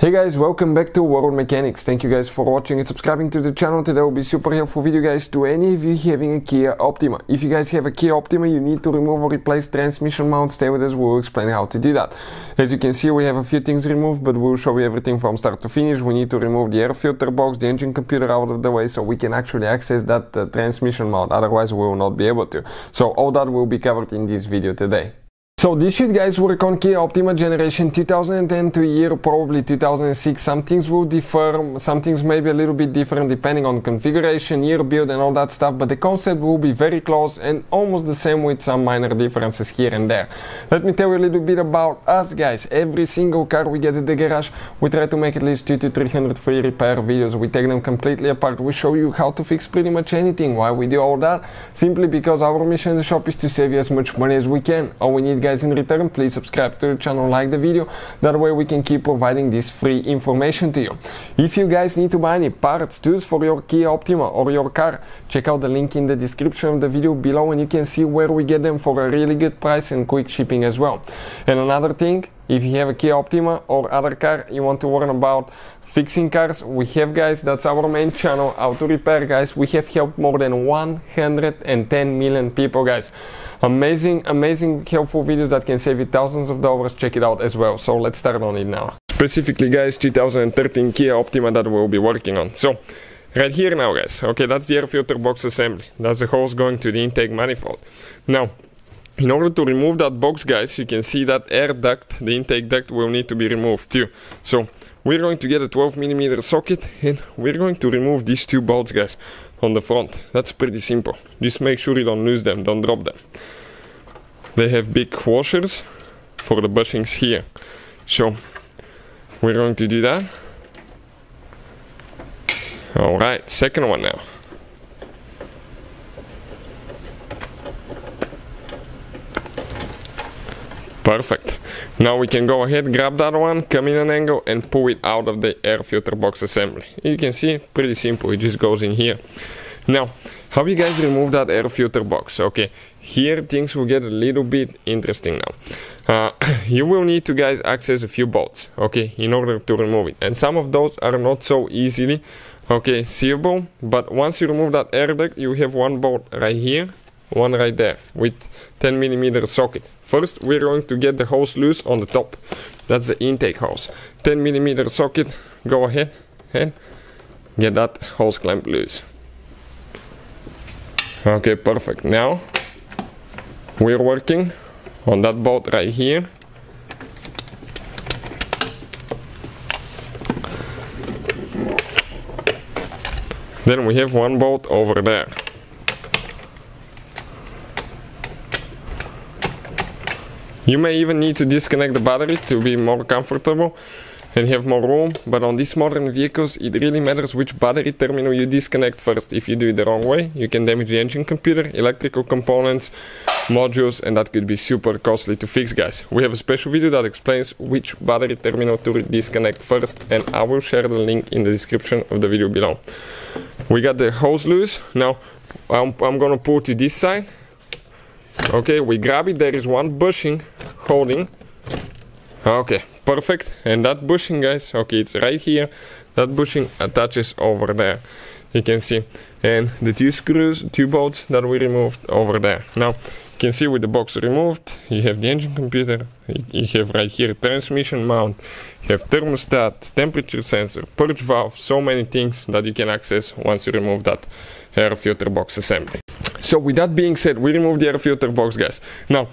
Hey guys, welcome back to World Mechanics. Thank you guys for watching and subscribing to the channel. Today will be super helpful video guys to any of you having a Kia Optima. If you guys have a Kia Optima, you need to remove or replace transmission mount. Stay with us, we'll explain how to do that. As you can see, we have a few things removed, but we'll show you everything from start to finish. We need to remove the air filter box, the engine computer out of the way so we can actually access that transmission mount, otherwise we will not be able to. So all that will be covered in this video today. So this should guys work on Kia Optima generation 2010 to year probably 2006. Some things will differ, some things may be a little bit different depending on configuration, year build and all that stuff, but the concept will be very close and almost the same with some minor differences here and there. Let me tell you a little bit about us guys. Every single car we get at the garage, we try to make at least 200 to 300 free repair videos. We take them completely apart. We show you how to fix pretty much anything. Why we do all that? Simply because our mission in the shop is to save you as much money as we can. All we need guys in return, please subscribe to the channel, like the video, that way we can keep providing this free information to you. If you guys need to buy any parts, tools for your Kia Optima or your car, check out the link in the description of the video below and you can see where we get them for a really good price and quick shipping as well. And another thing, if you have a Kia Optima or other car you want to learn about fixing cars, we have guys, that's our main channel, Auto Repair guys. We have helped more than 110 million people guys. Amazing helpful videos that can save you thousands of dollars. Check it out as well. So let's start on it now. Specifically guys, 2013 Kia Optima that we'll be working on. So right here now guys, okay, that's the air filter box assembly. That's the hose going to the intake manifold. Now in order to remove that box guys, you can see that air duct, the intake duct, will need to be removed too. So we're going to get a 12mm socket and we're going to remove these two bolts guys on the front. That's pretty simple. Just make sure you don't lose them, don't drop them. They have big washers for the bushings here. So we're going to do that. Alright, second one now. Perfect. Now we can go ahead, grab that one, come in an angle and pull it out of the air filter box assembly. You can see, pretty simple, it just goes in here. Now, how you guys remove that air filter box? Okay, here things will get a little bit interesting now. You will need to guys access a few bolts, okay, in order to remove it. And some of those are not so easily, okay, seeable. But once you remove that air duct, you have one bolt right here, one right there with 10mm socket. First we're going to get the hose loose on the top. That's the intake hose. 10mm socket, go ahead and get that hose clamp loose. Okay, perfect. Now we're working on that bolt right here. Then we have one bolt over there. You may even need to disconnect the battery to be more comfortable and have more room, but on these modern vehicles it really matters which battery terminal you disconnect first. If you do it the wrong way, you can damage the engine computer, electrical components, modules, and that could be super costly to fix guys. We have a special video that explains which battery terminal to disconnect first, and I will share the link in the description of the video below. We got the hose loose. Now I'm gonna pull to this side. Okay, we grab it, there is one bushing holding. Okay, perfect. And that bushing guys, okay, it's right here. That bushing attaches over there, you can see. And the two screws, two bolts that we removed over there. Now you can see with the box removed, you have the engine computer, you have right here transmission mount, you have thermostat, temperature sensor, purge valve, so many things that you can access once you remove that air filter box assembly. So with that being said, we remove the air filter box guys. Now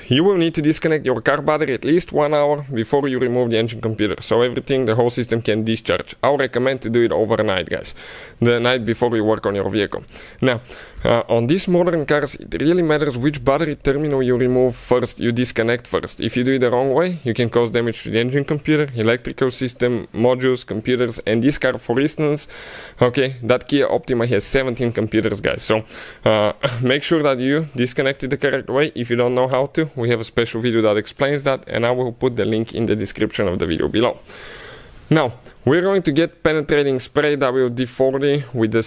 you will need to disconnect your car battery at least 1 hour before you remove the engine computer, so everything, the whole system can discharge. I would recommend to do it overnight guys, the night before you work on your vehicle. Now on these modern cars it really matters which battery terminal you remove first, you disconnect first. If you do it the wrong way, you can cause damage to the engine computer, electrical system, modules, computers. And this car for instance, okay, that Kia Optima has 17 computers guys. So make sure that you disconnect it the correct way. If you don't know how to, we have a special video that explains that, and I will put the link in the description of the video below. Now, we're going to get penetrating spray WD-40 with the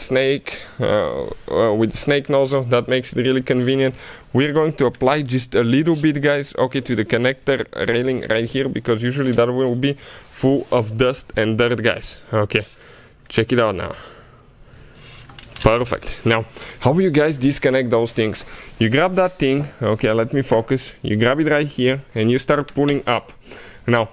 snake nozzle. That makes it really convenient. We're going to apply just a little bit, guys, okay, to the connector railing right here, because usually that will be full of dust and dirt, guys. Okay, check it out now. Perfect. Now, how will you guys disconnect those things? You grab that thing, okay, let me focus. You grab it right here and you start pulling up. Now,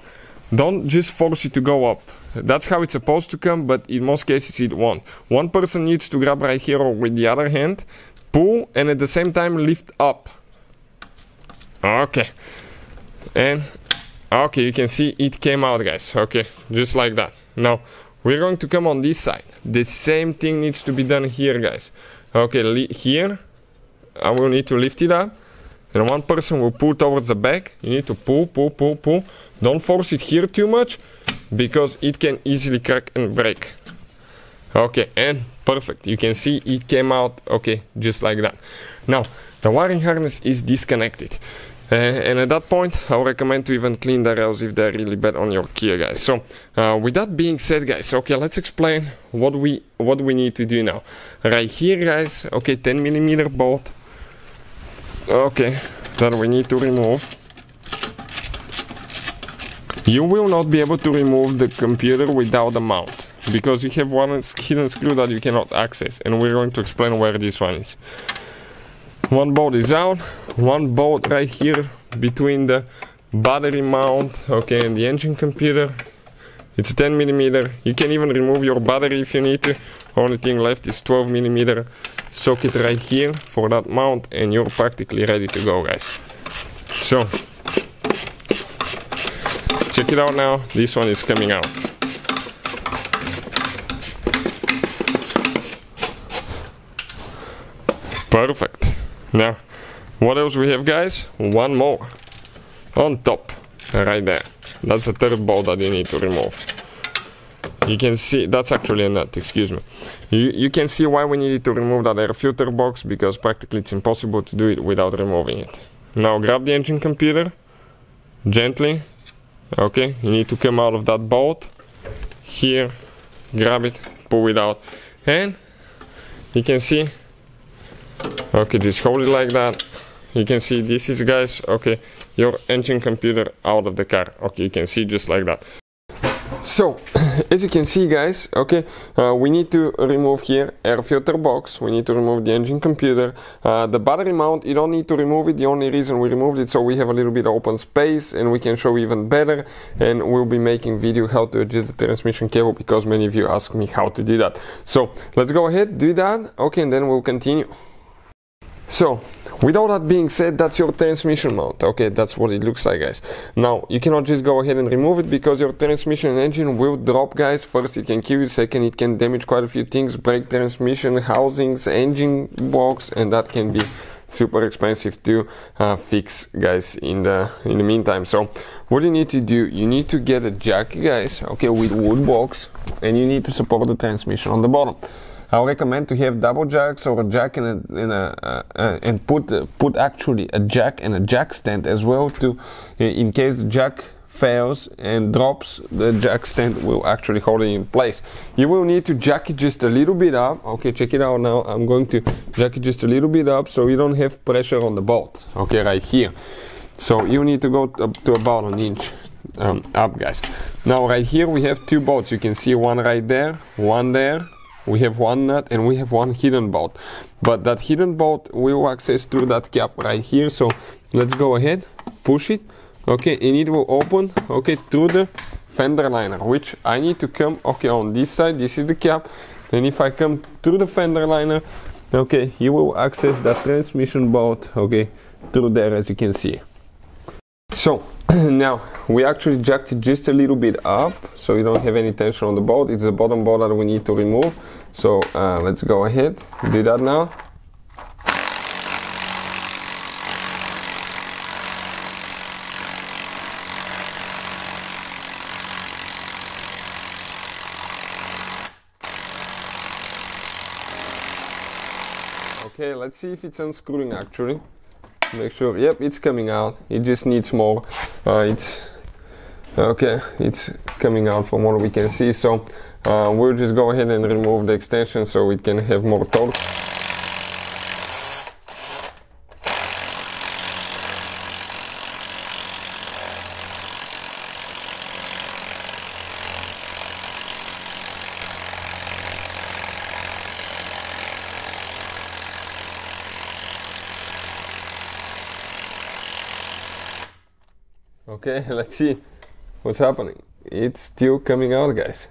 don't just force it to go up. That's how it's supposed to come, but in most cases it won't. One person needs to grab right here or with the other hand, pull, and at the same time lift up. Okay. And, okay, you can see it came out, guys. Okay, just like that. Now, we're going to come on this side. The same thing needs to be done here, guys. Okay, here, I will need to lift it up. And one person will pull towards the back. You need to pull, pull, pull, pull. Don't force it here too much, because it can easily crack and break. Okay, and perfect. You can see it came out, okay, just like that. Now, the wiring harness is disconnected. And at that point, I would recommend to even clean the rails if they're really bad on your Kia, guys. So, with that being said, guys, okay, let's explain what we need to do now. Right here, guys, okay, 10mm bolt. Okay, that we need to remove. You will not be able to remove the computer without a mount, because you have one hidden screw that you cannot access, and we're going to explain where this one is. One bolt is out, one bolt right here between the battery mount, okay, and the engine computer. It's 10mm. You can even remove your battery if you need to. Only thing left is 12mm socket right here for that mount, and you're practically ready to go, guys. So, check it out now. This one is coming out. Perfect. Now, what else we have, guys? One more on top, right there. That's the third bolt that you need to remove. You can see, that's actually a nut, excuse me. You can see why we needed to remove that air filter box, because practically it's impossible to do it without removing it. Now grab the engine computer, gently. Okay, you need to come out of that bolt. Here, grab it, pull it out. And you can see, okay, just hold it like that. You can see this is, guys, okay, your engine computer out of the car. Okay, you can see just like that. So, as you can see, guys, okay, we need to remove here air filter box, we need to remove the engine computer, the battery mount, you don't need to remove it. The only reason we removed it so we have a little bit of open space and we can show even better, and we'll be making video how to adjust the transmission cable, because many of you ask me how to do that. So, let's go ahead, do that, okay, and then we'll continue. So, with all that being said, that's your transmission mount. Okay, that's what it looks like, guys. Now, you cannot just go ahead and remove it, because your transmission and engine will drop, guys. First, it can kill you. Second, it can damage quite a few things. Brake, transmission, housings, engine box, and that can be super expensive to fix, guys, in the meantime. So, what you need to do, you need to get a jack, guys, okay, with wood box, and you need to support the transmission on the bottom. I recommend to have double jacks or a jack and put actually a jack and a jack stand as well, to in case the jack fails and drops, the jack stand will actually hold it in place. You will need to jack it just a little bit up. Okay, check it out now. I'm going to jack it just a little bit up so you don't have pressure on the bolt. Okay, right here. So you need to go up to about an inch up, guys. Now right here we have two bolts. You can see one right there, one there. We have one nut and we have one hidden bolt, but that hidden bolt will access through that cap right here. So let's go ahead, push it, okay, and it will open, okay, through the fender liner, which I need to come, okay, on this side. This is the cap, and if I come through the fender liner, okay, you will access that transmission bolt, okay, through there, as you can see. So now we actually jacked it just a little bit up, so you don't have any tension on the bolt. It's the bottom bolt that we need to remove. So let's go ahead, do that now. Okay, let's see if it's unscrewing actually. Make sure, yep, it's coming out. It just needs more. It's Okay, it's coming out from what we can see, so we'll just go ahead and remove the extension so it can have more torque. Okay, let's see what's happening. It's still coming out, guys.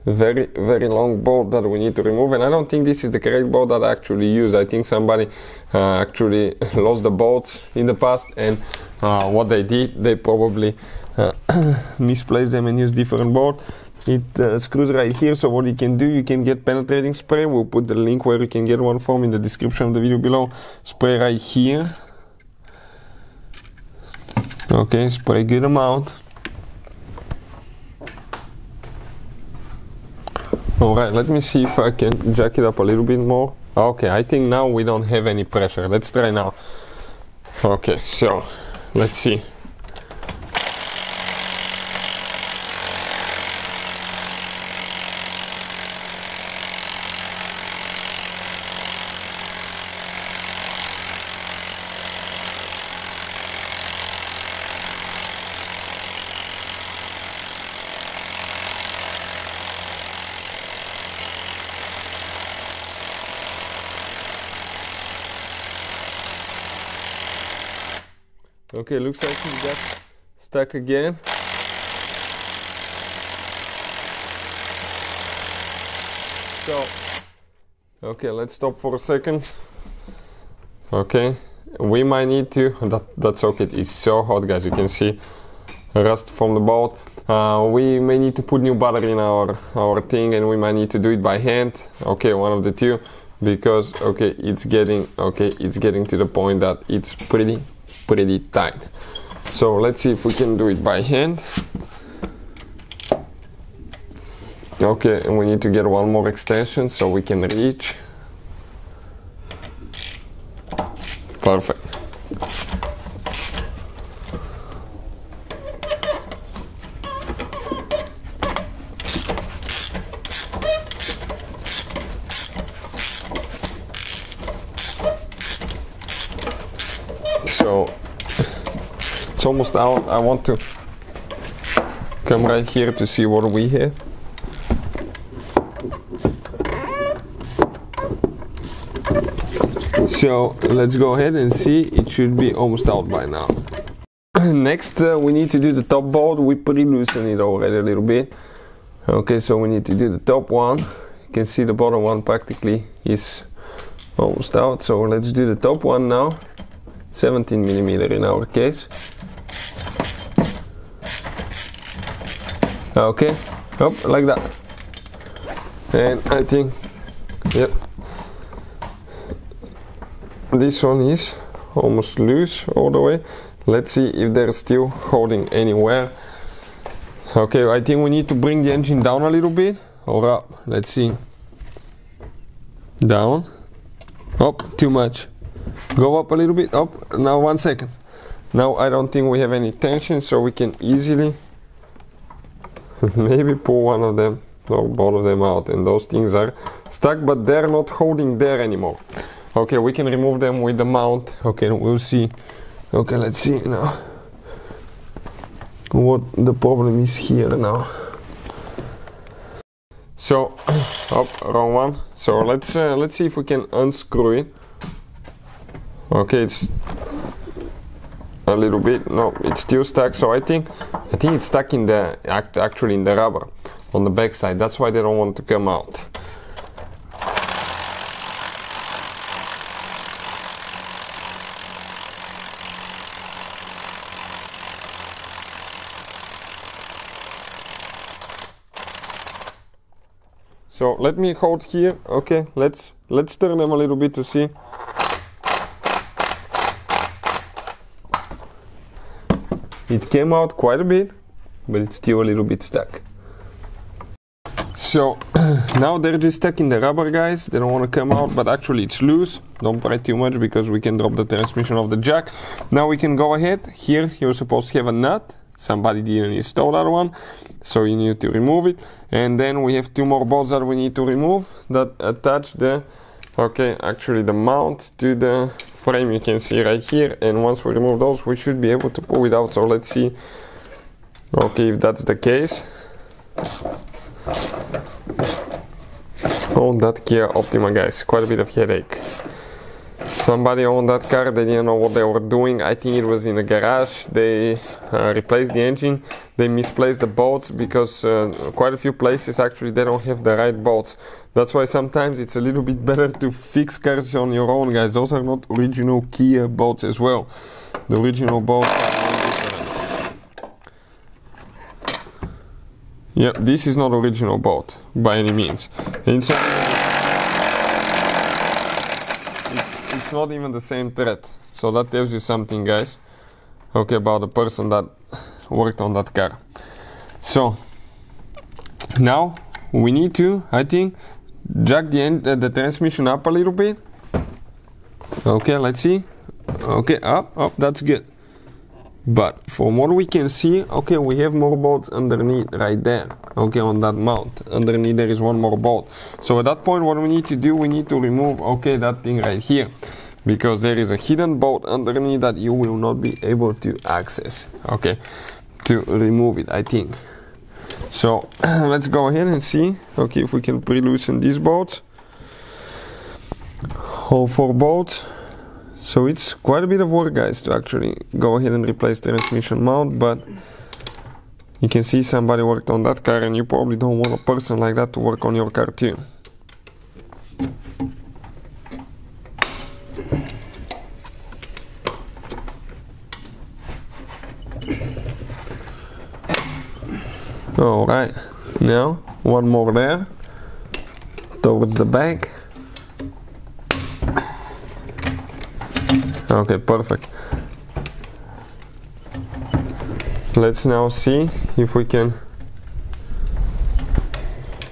Very, very long bolt that we need to remove, and I don't think this is the correct bolt that I actually use. I think somebody actually lost the bolts in the past, and what they did, they probably misplaced them and used different bolt. It screws right here, so what you can do, you can get penetrating spray. We'll put the link where you can get one from in the description of the video below. Spray right here. Okay, spray good amount. Alright, let me see if I can jack it up a little bit more. Okay, I think now we don't have any pressure. Let's try now. Okay, so let's see. Okay, looks like he got stuck again. So, okay, let's stop for a second. Okay, we might need to, that's okay, it's so hot, guys, you can see rust from the bolt. We may need to put new battery in our thing, and we might need to do it by hand. Okay, one of the two, because okay, it's getting to the point that it's pretty tight. So let's see if we can do it by hand. Okay, and we need to get one more extension so we can reach. Perfect. So it's almost out. I want to come right here to see what we have. So let's go ahead and see. It should be almost out by now. Next we need to do the top bolt. We pre-loosened it already a little bit. Okay, so we need to do the top one. You can see the bottom one practically is almost out. So let's do the top one now. 17mm in our case. Okay, up like that. And I think, yep, this one is almost loose all the way. Let's see if they're still holding anywhere. Okay, I think we need to bring the engine down a little bit, or up. Let's see. Down. Up, too much. Go up a little bit, up. Now 1 second. Now I don't think we have any tension, so we can easily maybe pull one of them or both of them out, and those things are stuck, but they're not holding there anymore. Okay, we can remove them with the mount. Okay, we'll see. Okay, let's see now what the problem is here now. So, wrong one. So let's see if we can unscrew it. Okay, it's a little bit. No, it's still stuck. So I think it's stuck in the actually in the rubber on the back side. That's why they don't want to come out. So let me hold here. Okay, let's turn them a little bit to see. It came out quite a bit, but it's still a little bit stuck. So now they're just stuck in the rubber, guys. They don't want to come out, but actually it's loose. Don't pry too much because we can drop the transmission off the jack. Now we can go ahead. Here you're supposed to have a nut. somebody didn't install that one, so you need to remove it. And then we have two more bolts that we need to remove that attach the actually the mount to the frame, you can see right here. And once we remove those, we should be able to pull it out. So let's see if that's the case. Oh, that Kia Optima, guys, quite a bit of headache. Somebody owned that car, they didn't know what they were doing. I think it was in a garage. They replaced the engine, they misplaced the bolts, because quite a few places actually they don't have the right bolts. That's why sometimes it's a little bit better to fix cars on your own, guys. Those are not original Kia bolts as well. The original bolts are different. Yep, this is not original bolt by any means. It's not even the same thread, so that tells you something, guys, about the person that worked on that car. So now we need to, I think, jack the transmission up a little bit. Let's see. Up, that's good. But from what we can see, we have more bolts underneath right there. On that mount underneath there is one more bolt. So at that point, what we need to do, we need to remove that thing right here, because there is a hidden bolt underneath that you will not be able to access. To remove it, I think. So let's go ahead and see if we can pre-loosen these bolts, all 4 bolts. So it's quite a bit of work, guys, to actually go ahead and replace the transmission mount, but you can see somebody worked on that car, and you probably don't want a person like that to work on your car too. Alright, now one more there, towards the back. Perfect. Let's now see if we can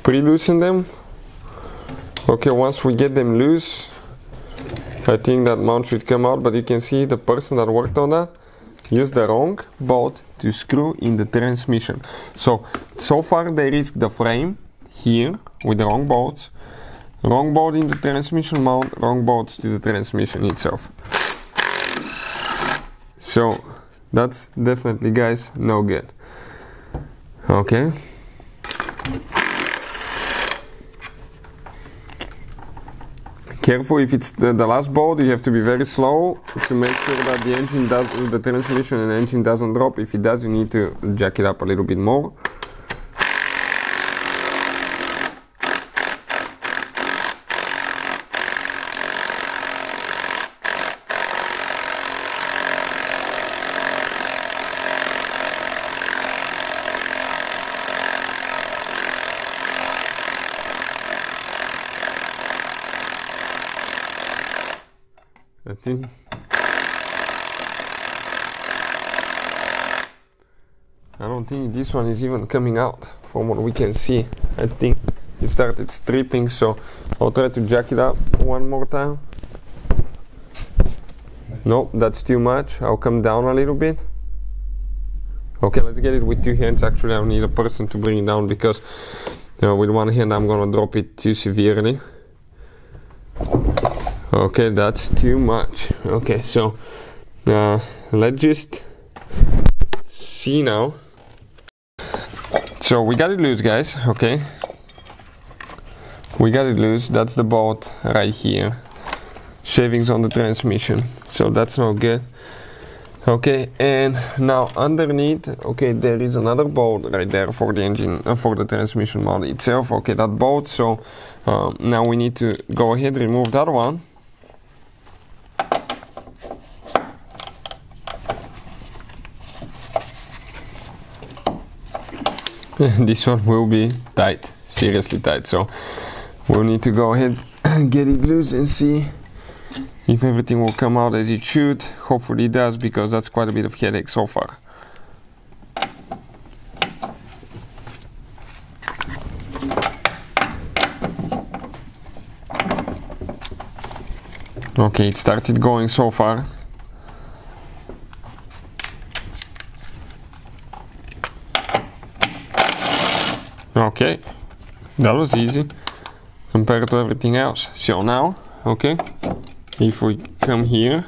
pre-loosen them. Once we get them loose, I think that mount should come out, but you can see the person that worked on that used the wrong bolt to screw in the transmission. So far they risked the frame here with the wrong bolts, wrong bolt in the transmission mount, wrong bolts to the transmission itself. So that's definitely, guys, no good. Careful, if it's the last bolt, you have to be very slow to make sure that the transmission and engine doesn't drop. If it does, you need to jack it up a little bit more. I don't think this one is even coming out from what we can see. I think it started stripping, so I'll try to jack it up one more time. Nope, that's too much. I'll come down a little bit. Let's get it with 2 hands. Actually, I'll need a person to bring it down, because with one hand I'm gonna drop it too severely. That's too much. So let's just see now. So we got it loose, guys. We got it loose. That's the bolt right here. Shavings on the transmission, so that's not good. And now underneath, there is another bolt right there for the engine, for the transmission mount itself. That bolt. So now we need to go ahead and remove that one. This one will be tight, seriously tight. So we'll need to go ahead and get it loose and see if everything will come out as it should. Hopefully it does, because that's quite a bit of headache so far. It started going so far. Okay, that was easy compared to everything else. So now, okay, if we come here,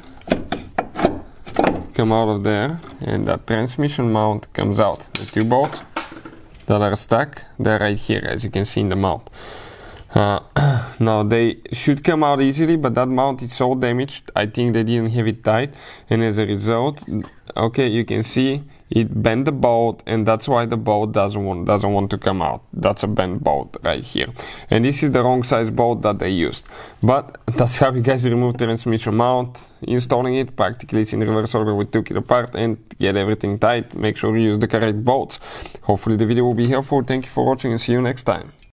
come out of there, and that transmission mount comes out. The two bolts that are stuck, they're right here, as you can see in the mount. Now they should come out easily, but that mount is so damaged, I think they didn't have it tight, and as a result, okay, you can see it bent the bolt, and that's why the bolt doesn't want to come out. That's a bent bolt right here, and this is the wrong size bolt that they used. But that's how you guys remove the transmission mount. Installing it practically is in reverse order. We took it apart and get everything tight. Make sure you use the correct bolts. Hopefully the video will be helpful. Thank you for watching and see you next time.